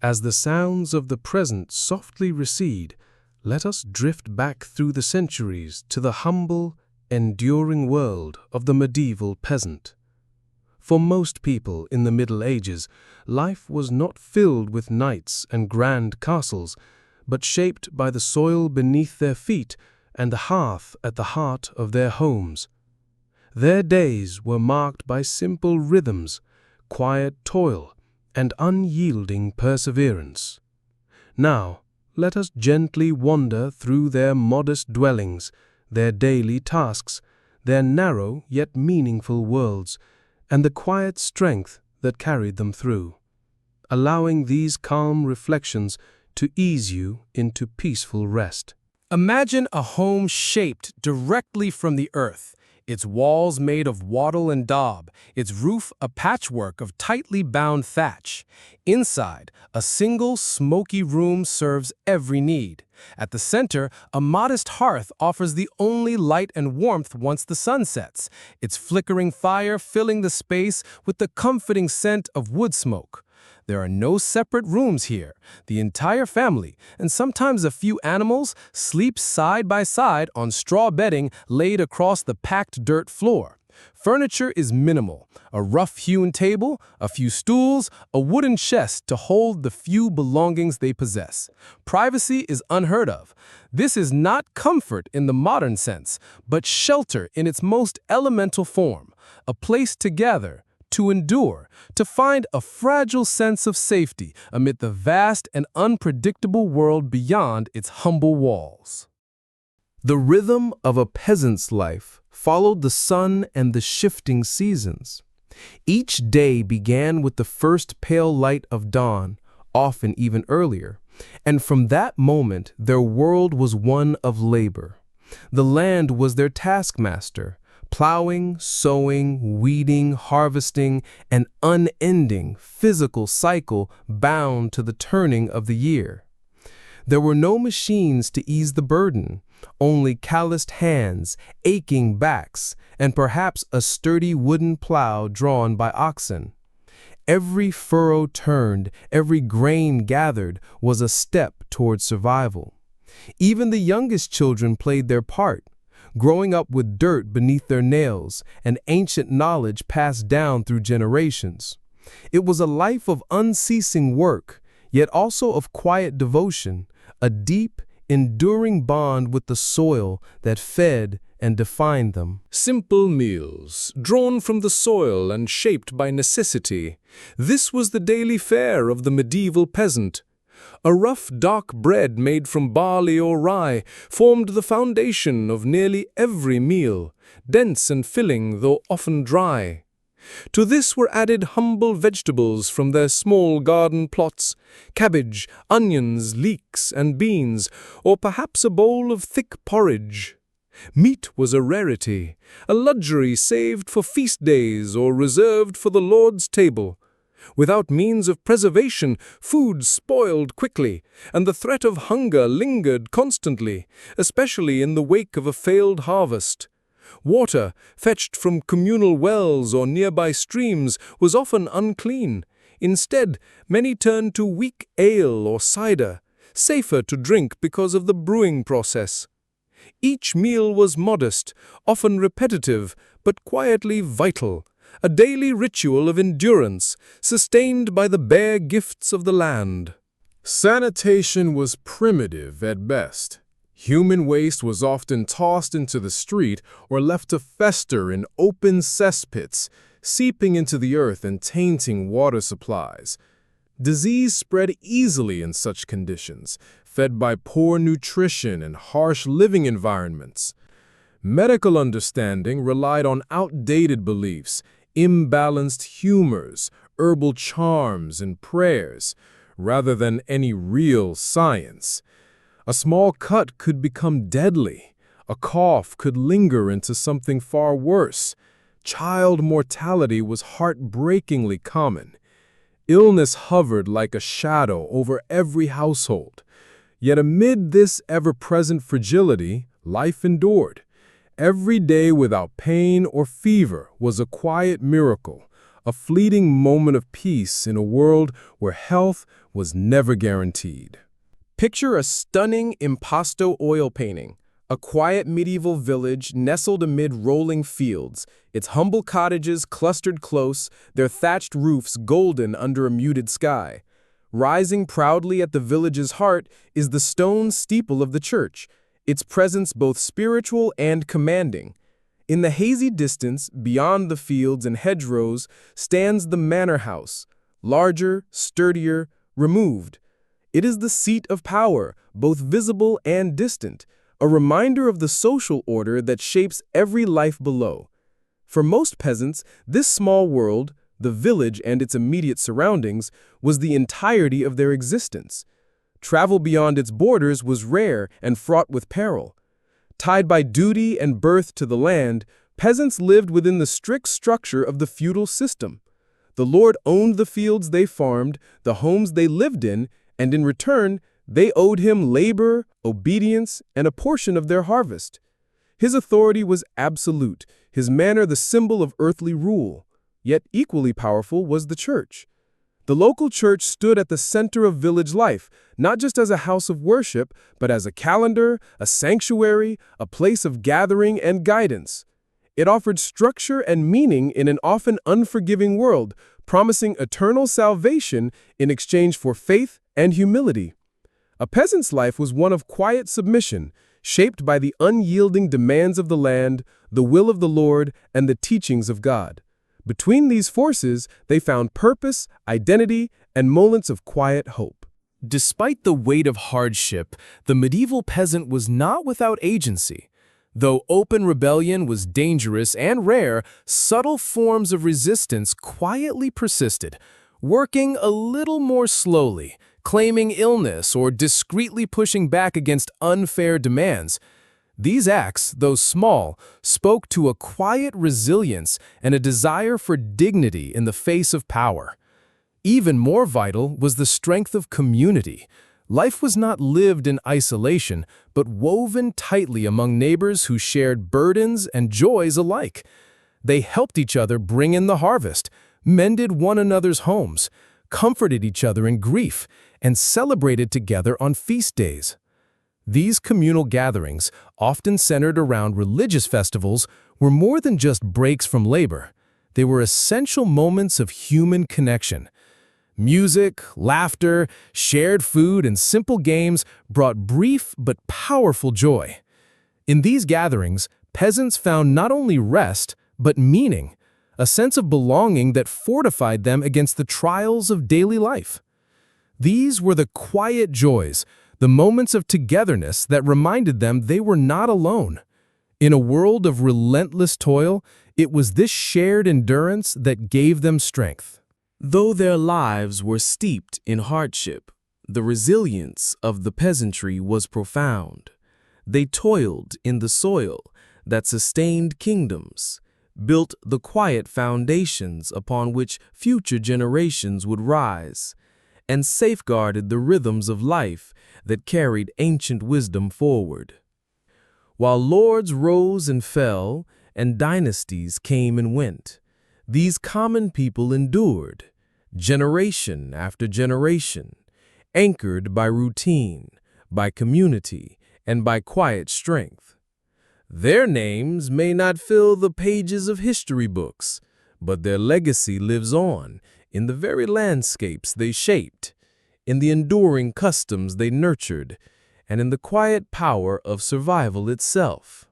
As the sounds of the present softly recede, let us drift back through the centuries to the humble, enduring world of the medieval peasant. For most people in the Middle Ages, life was not filled with knights and grand castles, but shaped by the soil beneath their feet and the hearth at the heart of their homes. Their days were marked by simple rhythms, quiet toil, and unyielding perseverance. Now, let us gently wander through their modest dwellings, their daily tasks, their narrow yet meaningful worlds, and the quiet strength that carried them through, allowing these calm reflections to ease you into peaceful rest. Imagine a home shaped directly from the earth, its walls made of wattle and daub, its roof a patchwork of tightly bound thatch. Inside, a single smoky room serves every need. At the center, a modest hearth offers the only light and warmth once the sun sets, its flickering fire filling the space with the comforting scent of wood smoke. There are no separate rooms here. The entire family, and sometimes a few animals, sleep side by side on straw bedding laid across the packed dirt floor. Furniture is minimal: a rough-hewn table, a few stools, a wooden chest to hold the few belongings they possess. Privacy is unheard of. This is not comfort in the modern sense, but shelter in its most elemental form, a place to gather, to endure, to find a fragile sense of safety amid the vast and unpredictable world beyond its humble walls. The rhythm of a peasant's life followed the sun and the shifting seasons. Each day began with the first pale light of dawn, often even earlier, and from that moment their world was one of labor. The land was their taskmaster, plowing, sowing, weeding, harvesting, an unending physical cycle bound to the turning of the year. There were no machines to ease the burden, only calloused hands, aching backs, and perhaps a sturdy wooden plow drawn by oxen. Every furrow turned, every grain gathered was a step toward survival. Even the youngest children played their part, growing up with dirt beneath their nails and ancient knowledge passed down through generations. It was a life of unceasing work, yet also of quiet devotion, a deep, enduring bond with the soil that fed and defined them. Simple meals, drawn from the soil and shaped by necessity. This was the daily fare of the medieval peasant. A rough, dark bread made from barley or rye formed the foundation of nearly every meal, dense and filling though often dry. To this were added humble vegetables from their small garden plots, cabbage, onions, leeks, and beans, or perhaps a bowl of thick porridge. Meat was a rarity, a luxury saved for feast days or reserved for the Lord's table. Without means of preservation, food spoiled quickly, and the threat of hunger lingered constantly, especially in the wake of a failed harvest. Water, fetched from communal wells or nearby streams, was often unclean. Instead, many turned to weak ale or cider, safer to drink because of the brewing process. Each meal was modest, often repetitive, but quietly vital, a daily ritual of endurance, sustained by the bare gifts of the land. Sanitation was primitive at best. Human waste was often tossed into the street or left to fester in open cesspits, seeping into the earth and tainting water supplies. Disease spread easily in such conditions, fed by poor nutrition and harsh living environments. Medical understanding relied on outdated beliefs, imbalanced humors, herbal charms, and prayers, rather than any real science. A small cut could become deadly. A cough could linger into something far worse. Child mortality was heartbreakingly common. Illness hovered like a shadow over every household. Yet amid this ever-present fragility, life endured. Every day without pain or fever was a quiet miracle, a fleeting moment of peace in a world where health was never guaranteed. Picture a stunning impasto oil painting, a quiet medieval village nestled amid rolling fields, its humble cottages clustered close, their thatched roofs golden under a muted sky. Rising proudly at the village's heart is the stone steeple of the church, its presence both spiritual and commanding. In the hazy distance, beyond the fields and hedgerows, stands the manor house, larger, sturdier, removed. It is the seat of power, both visible and distant, a reminder of the social order that shapes every life below. For most peasants, this small world, the village and its immediate surroundings, was the entirety of their existence. Travel beyond its borders was rare and fraught with peril. Tied by duty and birth to the land, peasants lived within the strict structure of the feudal system. The lord owned the fields they farmed, the homes they lived in, and in return, they owed him labor, obedience, and a portion of their harvest. His authority was absolute, his manner the symbol of earthly rule. Yet equally powerful was the church. The local church stood at the center of village life, not just as a house of worship, but as a calendar, a sanctuary, a place of gathering and guidance. It offered structure and meaning in an often unforgiving world, promising eternal salvation in exchange for faith and humility. A peasant's life was one of quiet submission, shaped by the unyielding demands of the land, the will of the Lord, and the teachings of God. Between these forces, they found purpose, identity, and moments of quiet hope. Despite the weight of hardship, the medieval peasant was not without agency. Though open rebellion was dangerous and rare, subtle forms of resistance quietly persisted, working a little more slowly, claiming illness or discreetly pushing back against unfair demands. These acts, though small, spoke to a quiet resilience and a desire for dignity in the face of power. Even more vital was the strength of community. Life was not lived in isolation, but woven tightly among neighbors who shared burdens and joys alike. They helped each other bring in the harvest, mended one another's homes, comforted each other in grief, and celebrated together on feast days. These communal gatherings, often centered around religious festivals, were more than just breaks from labor. They were essential moments of human connection. Music, laughter, shared food, and simple games brought brief but powerful joy. In these gatherings, peasants found not only rest, but meaning, a sense of belonging that fortified them against the trials of daily life. These were the quiet joys, the moments of togetherness that reminded them they were not alone. In a world of relentless toil, it was this shared endurance that gave them strength. Though their lives were steeped in hardship, the resilience of the peasantry was profound. They toiled in the soil that sustained kingdoms, built the quiet foundations upon which future generations would rise, and safeguarded the rhythms of life that carried ancient wisdom forward. While lords rose and fell, and dynasties came and went, these common people endured, generation after generation, anchored by routine, by community, and by quiet strength. Their names may not fill the pages of history books, but their legacy lives on in the very landscapes they shaped, in the enduring customs they nurtured, and in the quiet power of survival itself.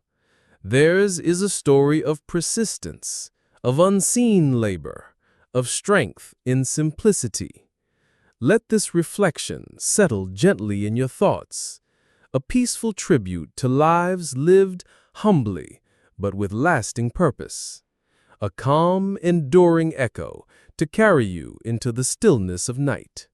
Theirs is a story of persistence, of unseen labor, of strength in simplicity. Let this reflection settle gently in your thoughts, a peaceful tribute to lives lived humbly but with lasting purpose, a calm, enduring echo to carry you into the stillness of night.